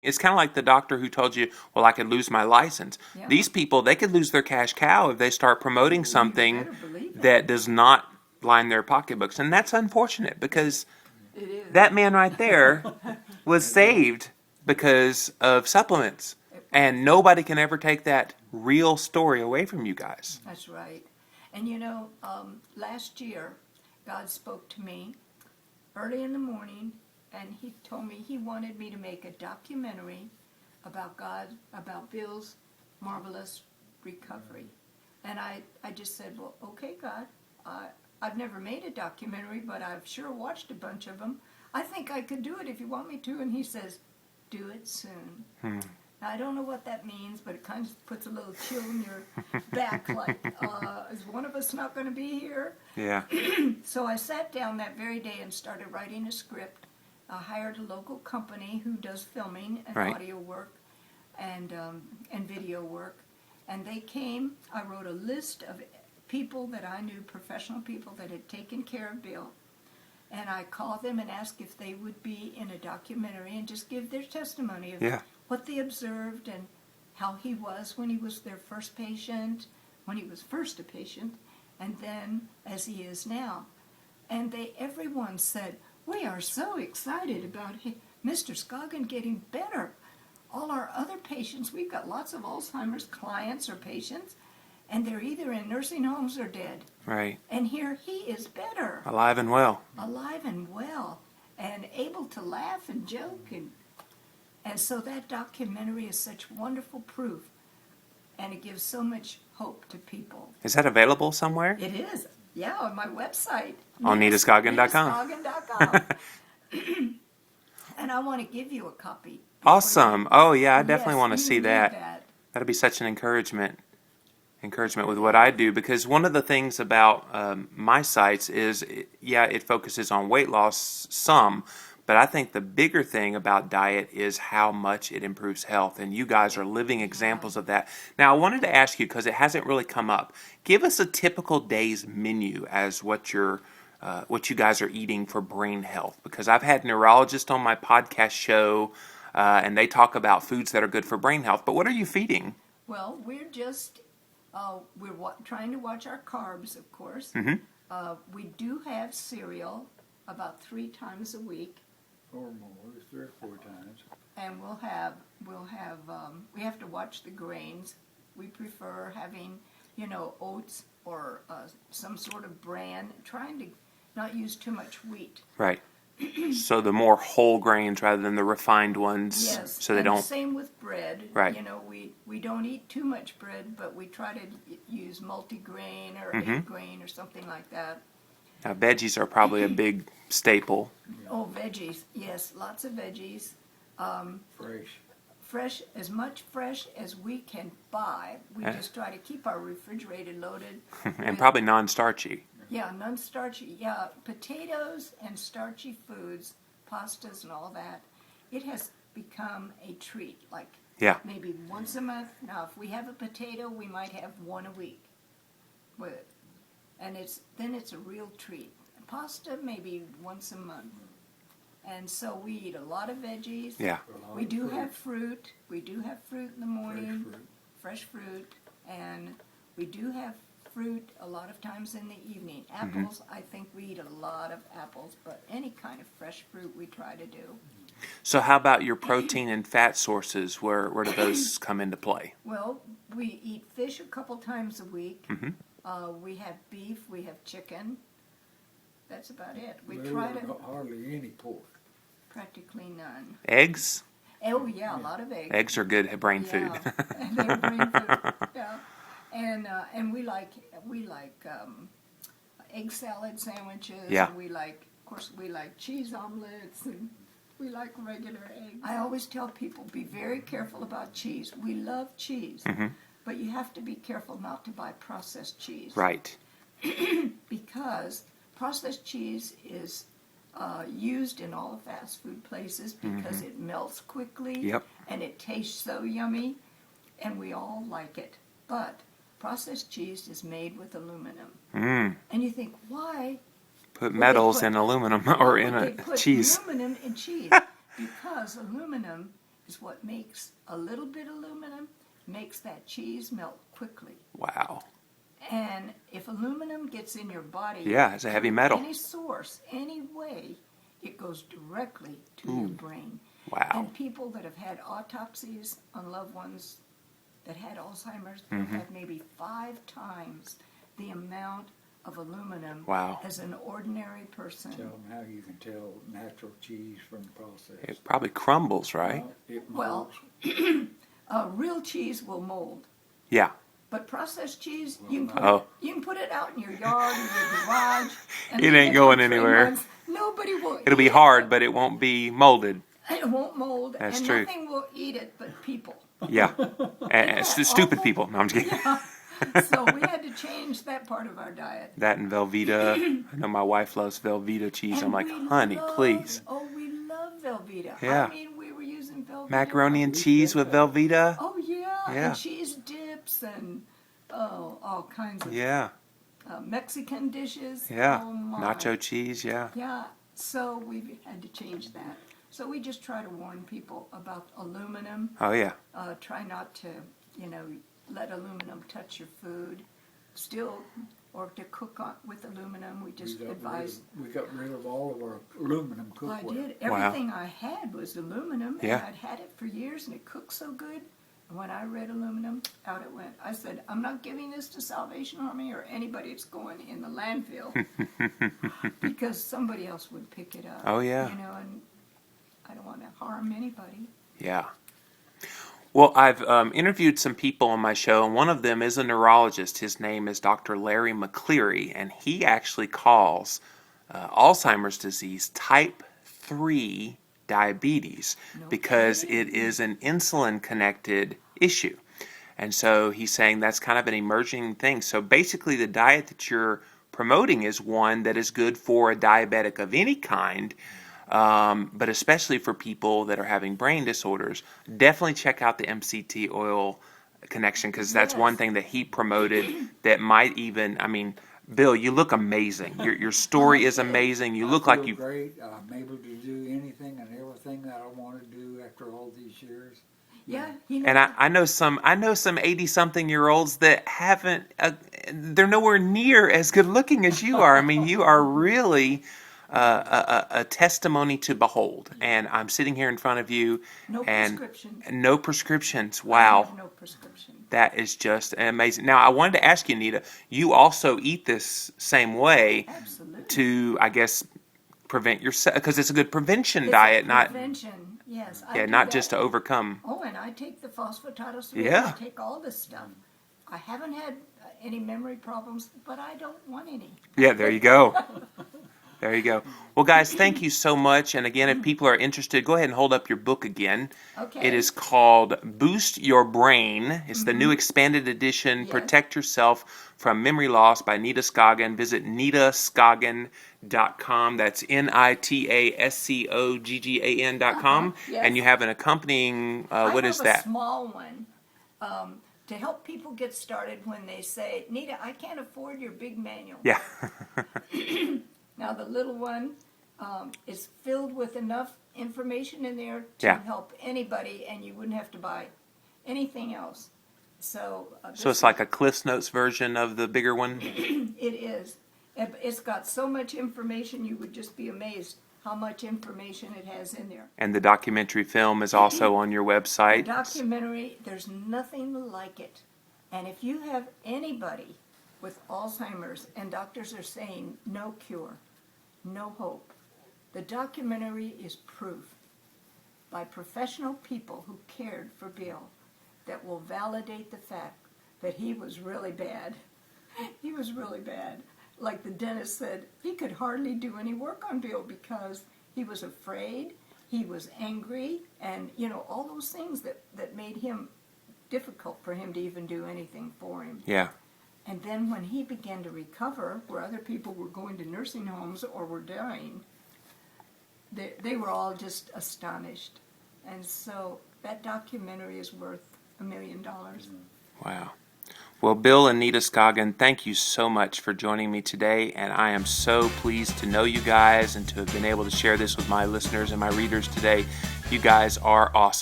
It's kind of like the doctor who told you, well, I could lose my license. Yeah. These people, they could lose their cash cow if they start promoting You something better believe it. that does not line their pocketbooks. And that's unfortunate because It is. that man right there was saved because of supplements. And nobody can ever take that real story away from you guys. That's right. And last year, God spoke to me early in the morning, and he told me he wanted me to make a documentary about God, about Bill's marvelous recovery. And I just said, well, okay, God, I've never made a documentary, but I've sure watched a bunch of them. I think I could do it if you want me to. And he says, do it soon. Now, I don't know what that means, but it kind of puts a little chill in your back, like, is one of us not going to be here? Yeah. So I sat down that very day and started writing a script. I hired a local company who does filming and Right. audio work and video work. And they came. I wrote a list of people that I knew, professional people that had taken care of Bill. And I called them and asked if they would be in a documentary and just give their testimony of Yeah. what they observed and how he was when he was their first patient, when he was first a patient, and then as he is now. And everyone said, we are so excited about Mr. Scoggan getting better. All our other patients, we've got lots of Alzheimer's clients or patients, and they're either in nursing homes or dead. Right. And here he is better, Alive and well. alive and well, and able to laugh and joke. And so that documentary is such wonderful proof, and it gives so much hope to people. Is that available somewhere? It is, yeah, on my website. On nitascoggan.com. nitascoggan.com. And I want to give you a copy. Awesome. Oh, yeah, I definitely Yes, want to you see need that. That'd be such an encouragement with what I do, because one of the things about my sites is, it focuses on weight loss some, but I think the bigger thing about diet is how much it improves health, and you guys are living examples of that. Now, I wanted to ask you, because it hasn't really come up, give us a typical day's menu as what you guys are eating for brain health, because I've had neurologists on my podcast show, and they talk about foods that are good for brain health, but what are you feeding? Well, we're just, trying to watch our carbs, of course. We do have cereal about 3 times a week. Or more, 3 or 4 times. And we have to watch the grains. We prefer having, oats or some sort of bran, trying to not use too much wheat. Right. So the more whole grains rather than the refined ones. Yes, So they and don't. the same with bread. Right. We don't eat too much bread, but we try to use multigrain or 8-grain or something like that. Now, veggies are probably a big staple. Oh, veggies, yes, lots of veggies. Fresh. As much fresh as we can buy. We just try to keep our refrigerator loaded. And probably non-starchy. Yeah, non-starchy. Yeah, potatoes and starchy foods, pastas and all that. It has become a treat, like maybe once a month. Now, if we have a potato, we might have one a week with it. And then it's a real treat. Pasta, maybe once a month. And so we eat a lot of veggies. Yeah. We do have fruit. We do have fruit in the morning. Fresh fruit. And we do have fruit a lot of times in the evening. Apples, I think we eat a lot of apples, but any kind of fresh fruit we try to do. So how about your protein and fat sources? Where do those come into play? Well, we eat fish a couple times a week. We have beef. We have chicken. That's about it. We try to Hardly any pork. practically none. Eggs? Oh yeah, a lot of eggs. Eggs are good brain food. They're brain food. Yeah, and we like egg salad sandwiches. Yeah. And we like cheese omelets, and we like regular eggs. I always tell people, be very careful about cheese. We love cheese, but you have to be careful not to buy processed cheese. Right. Because processed cheese is used in all the fast food places because it melts quickly. Yep. And it tastes so yummy, and we all like it. But processed cheese is made with aluminum. And you think, why? Put metals in aluminum or in They a put cheese. aluminum in cheese because aluminum is what makes a little bit of aluminum, makes that cheese melt quickly. Wow. And if aluminum gets in your body, Yeah, it's a heavy through metal. any source, any way, it goes directly to your brain. Wow. And people that have had autopsies on loved ones that had Alzheimer's have had maybe 5 times the amount of aluminum Wow. as an ordinary person. Tell them how you can tell natural cheese from processed. It probably crumbles, right? It Well, molds. Real cheese will mold. Yeah. But processed cheese, you can Oh. you can put it out in your yard or your garage. And It leave ain't for going 3 anywhere. months. Nobody will. It'll be eat hard, it. but it won't be molded. It won't mold, That's and true. nothing will eat it but people. Yeah. And stupid awful? people. No, I'm just kidding. So we had to change that part of our diet. That and Velveeta. I know my wife loves Velveeta cheese. And I'm like, we honey, love- please. Oh, we love Velveeta. Yeah. I mean, we were using Velveeta. Macaroni and cheese with Velveeta. Oh, yeah. Yeah. And cheese dips and, all kinds of Yeah. Mexican dishes. Yeah. Oh, my. Nacho cheese. Yeah. Yeah, so we had to change that. So we just try to warn people about aluminum. Oh, yeah. Try not to, let aluminum touch your food. Still, or to cook on, with aluminum, we just advise. We got rid of all of our aluminum Well, I cookware. did. Wow. Everything I had was aluminum, Yeah. and I'd had it for years, and it cooked so good. And when I read aluminum, out it went. I said, I'm not giving this to Salvation Army or anybody that's going in the landfill because somebody else would pick it up. Oh, yeah. And I don't want to harm anybody. Yeah. Well, I've interviewed some people on my show, and one of them is a neurologist. His name is Dr. Larry McCleary, and he actually calls Alzheimer's disease type 3 diabetes because it is an insulin-connected issue. And so he's saying that's kind of an emerging thing. So basically the diet that you're promoting is one that is good for a diabetic of any kind, but especially for people that are having brain disorders. Definitely check out the MCT oil connection because that's one thing that he promoted that might even, I mean, Bill, you look amazing. Your story is amazing. You look like I you. feel great. I'm able to do anything and everything that I want to do after all these years. Yeah, And I know some 80-something-year-olds that haven't. They're nowhere near as good looking as you are. I mean, you are really a testimony to behold. And I'm sitting here in front of you, no and prescriptions. no prescriptions. I Wow. have no prescription. That is just amazing. Now, I wanted to ask you, Nita, you also eat this same way Absolutely. to, I guess, prevent yourself, because it's a good prevention It's diet, a not prevention. Yes. I yeah, do not that. just to overcome. Oh, and I take the phosphatidyl. Yeah. I take all this stuff. I haven't had any memory problems, but I don't want any. Yeah, there you go. There you go. Well, guys, thank you so much. And again, if people are interested, go ahead and hold up your book again. Okay. It is called Boost Your Brain. It's the new expanded edition, Yes. Protect Yourself from Memory Loss by Nita Scoggan. Visit nitascoggan.com. That's NITASCOGGAN.com. Yes. And you have an accompanying, what is I have that? a small one to help people get started when they say, Nita, I can't afford your big manual. Yeah. Now, the little one is filled with enough information in there to Yeah. help anybody, and you wouldn't have to buy anything else. So, So it's like a Cliff's Notes version of the bigger one? It is. It's got so much information, you would just be amazed how much information it has in there. And the documentary film is also on your website. Documentary, there's nothing like it. And if you have anybody with Alzheimer's and doctors are saying no cure, no hope, the documentary is proof by professional people who cared for Bill that will validate the fact that he was really bad. He was really bad. Like the dentist said, he could hardly do any work on Bill because he was afraid, he was angry, and, all those things that made him difficult for him to even do anything for him. Yeah. And then when he began to recover, where other people were going to nursing homes or were dying, they were all just astonished. And so that documentary is worth $1 million. Wow. Well, Bill and Nita Scoggan, thank you so much for joining me today, and I am so pleased to know you guys and to have been able to share this with my listeners and my readers today. You guys are awesome.